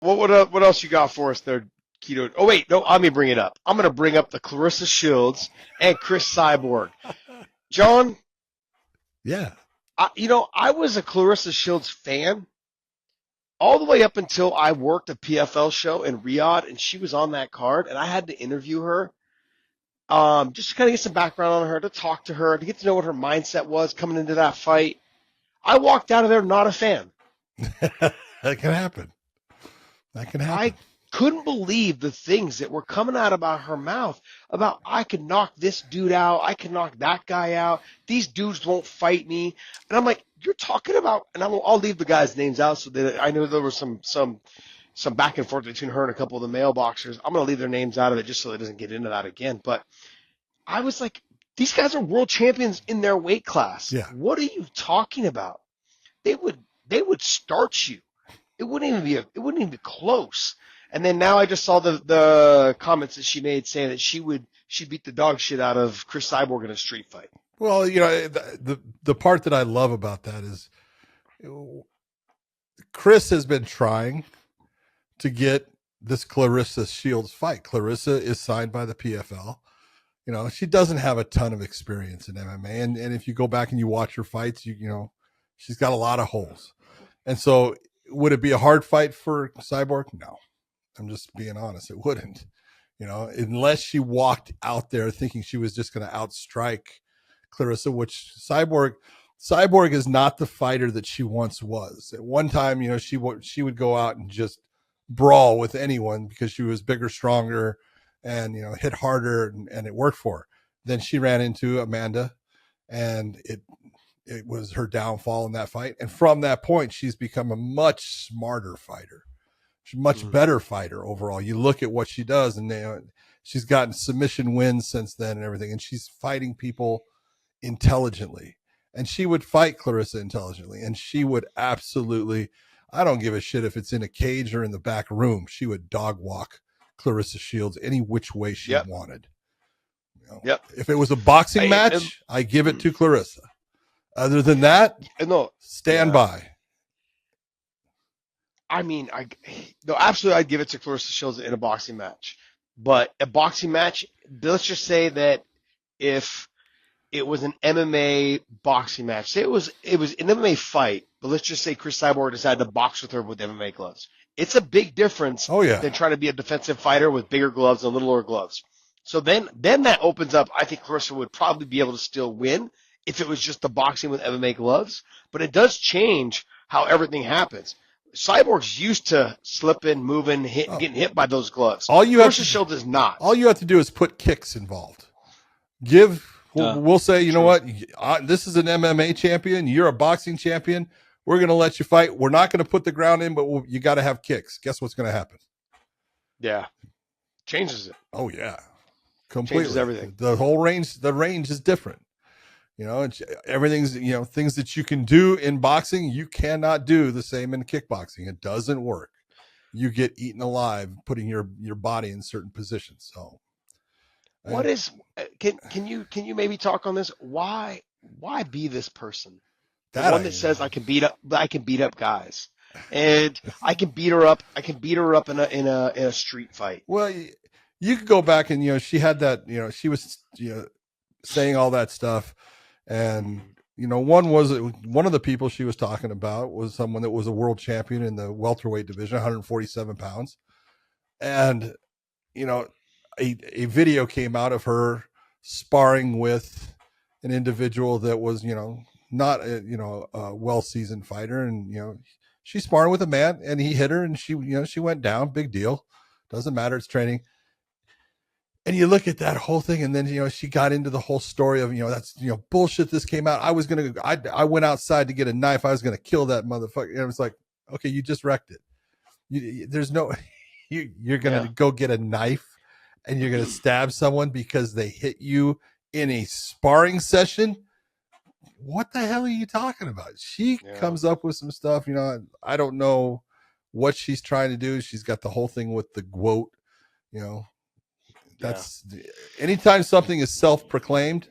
What else you got for us there, Keto? Oh wait, no, let me bring it up. I'm gonna bring up the Claressa Shields and Chris Cyborg. John, Yeah. I was a Claressa Shields fan all the way up until I worked a PFL show in Riyadh, and she was on that card, and I had to interview her, just to kind of get some background on her, to talk to her, to get to know what her mindset was coming into that fight. I walked out of there not a fan. That can happen. That can happen. I couldn't believe the things that were coming out about her mouth about I could knock this dude out, I could knock that guy out. These dudes won't fight me, and I'm like, you're talking about, and I'll leave the guys' names out so that I know there was some back and forth between her and a couple of the male boxers. I'm gonna leave their names out of it just so it doesn't get into that again. But I was like, these guys are world champions in their weight class. Yeah. What are you talking about? They would they would start you. It wouldn't even be close. And then now I just saw the comments that she made saying that she beat the dog shit out of Chris Cyborg in a street fight. Well, the part that I love about that is Chris has been trying to get this Claressa Shields fight. Claressa is signed by the PFL. She doesn't have a ton of experience in MMA, and if you go back and you watch her fights, she's got a lot of holes. And so, would it be a hard fight for Cyborg? No, I'm just being honest. It wouldn't. Unless she walked out there thinking she was just going to outstrike Claressa, which Cyborg is not the fighter that she once was. At one time, she would go out and just brawl with anyone because she was bigger, stronger, and hit harder, and it worked for her. Then she ran into Amanda, and it was her downfall in that fight. And from that point, she's become a much smarter fighter. She's a much better fighter overall. You look at what she does, and she's gotten submission wins since then and everything. And she's fighting people intelligently. And she would fight Claressa intelligently. And she would absolutely, I don't give a shit if it's in a cage or in the back room, she would dog walk Claressa Shields any which way she Yep. wanted. Yep. If it was a boxing match, I give it to Claressa. Other than that, No. stand Yeah. by. I mean, no, absolutely, I'd give it to Claressa Shields in a boxing match. But a boxing match, let's just say that if it was an MMA boxing match, say it was an MMA fight, but let's just say Chris Cyborg decided to box with her with MMA gloves. It's a big difference than trying to be a defensive fighter with bigger gloves and littler gloves. So then that opens up. I think Claressa would probably be able to still win if it was just the boxing with MMA gloves. But it does change how everything happens. Cyborg's used to slipping, moving, getting hit by those gloves. Claressa Shields is not. All you have to do is put kicks involved. We'll say, you know what? This is an MMA champion. You're a boxing champion. We're going to let you fight. We're not going to put the ground in, but you got to have kicks. Guess what's going to happen? Yeah. Changes it. Oh, yeah. Completely. Changes everything. The range is different. Everything's, things that you can do in boxing, you cannot do the same in kickboxing. It doesn't work. You get eaten alive putting your body in certain positions. So what is, can you maybe talk on this? Why be this person? The one that says I can beat up guys, and I can beat her up in a street fight. Well, you could go back and she had that, she was saying all that stuff, and one of the people she was talking about was someone that was a world champion in the welterweight division, 147 pounds, and a video came out of her sparring with an individual that was not a well-seasoned fighter, and she's sparring with a man, and he hit her, and she went down. Big deal. Doesn't matter. It's training. And you look at that whole thing, and then she got into the whole story of that's bullshit. This came out. I went outside to get a knife. I was gonna kill that motherfucker. And it was like, okay, you just wrecked it. There's no you're gonna go get a knife and you're gonna stab someone because they hit you in a sparring session. What the hell are you talking about? She comes up with some stuff. I don't know what she's trying to do. She's got the whole thing with the quote. That's anytime something is self-proclaimed,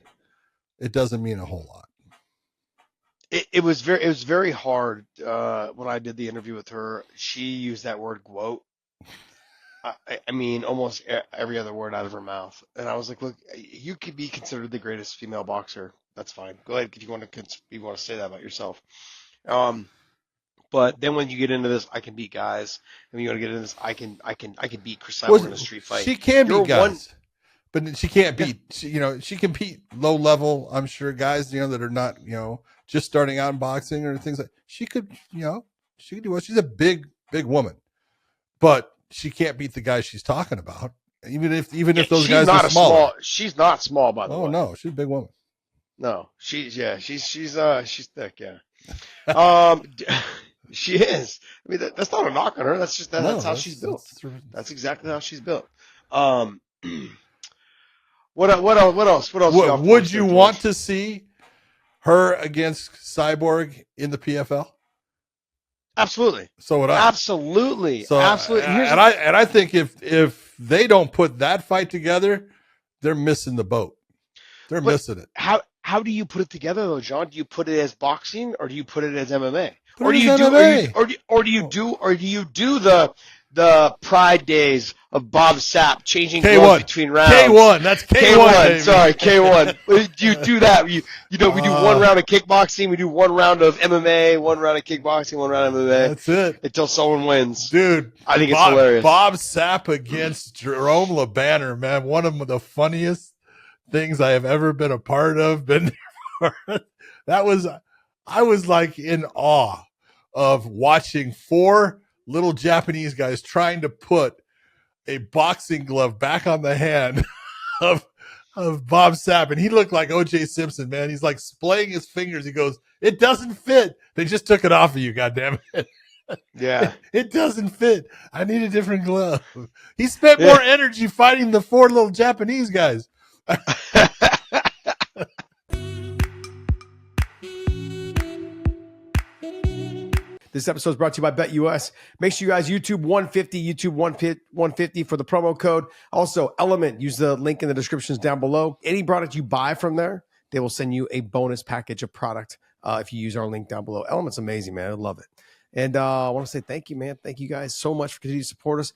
it doesn't mean a whole lot. it was very hard when I did the interview with her. She used that word "quote." I mean, almost every other word out of her mouth, and I was like, "Look, you could be considered the greatest female boxer. That's fine. Go ahead if you want to say that about yourself." Um, but then when you get into this, I can beat guys. And when you want to get into this, I can beat Chris Cyborg in a Was street fight. she can You're beat one. guys, but she can't Yeah, beat. She can beat low level. I'm sure guys, that are not just starting out in boxing or things like. She could, she could do what. She's a big woman, but she can't beat the guys she's talking about. Even if those she's guys are not a smaller. small. She's not small, by the Oh way. no, she's a big woman. No, she's thick. Yeah. Um, she is. I mean, that's not a knock on her. That's just No, that's how she's built. that's That's exactly how she's built. Um, what else? What else? You got for would us you there, want George? to see her against Cyborg in the PFL? Absolutely, So would I. absolutely, So absolutely. Here's I think if they don't put that fight together, they're missing the boat. They're but missing it. how do you put it together though, John? Do you put it as boxing or do you put it as MMA? Put it as MMA. Or do you do the Pride days of Bob Sapp changing gloves K1. between rounds? K1. That's K1, K1, baby. sorry, K1. You do that. We do one round of kickboxing, we do one round of MMA, one round of kickboxing, one round of MMA. That's it. Until someone wins. Dude, I think it's hilarious. Bob Sapp against Jerome LeBanner, man. One of the funniest things I have ever been a part of. I was like in awe of watching four little Japanese guys trying to put a boxing glove back on the hand of Bob Sapp, and he looked like O.J. Simpson, man. He's like splaying his fingers. He goes, "It doesn't fit. They just took it off of you, goddamn it." Yeah. It doesn't fit. I need a different glove. He spent Yeah. more energy fighting the four little Japanese guys. This episode is brought to you by BetUS. Make sure you guys YouTube 150 for the promo code. Also, Element, use the link in the descriptions down below. Any product you buy from there, they will send you a bonus package of product if you use our link down below. Element's amazing, man. I love it. And I want to say thank you, man. Thank you guys so much for continuing to support us.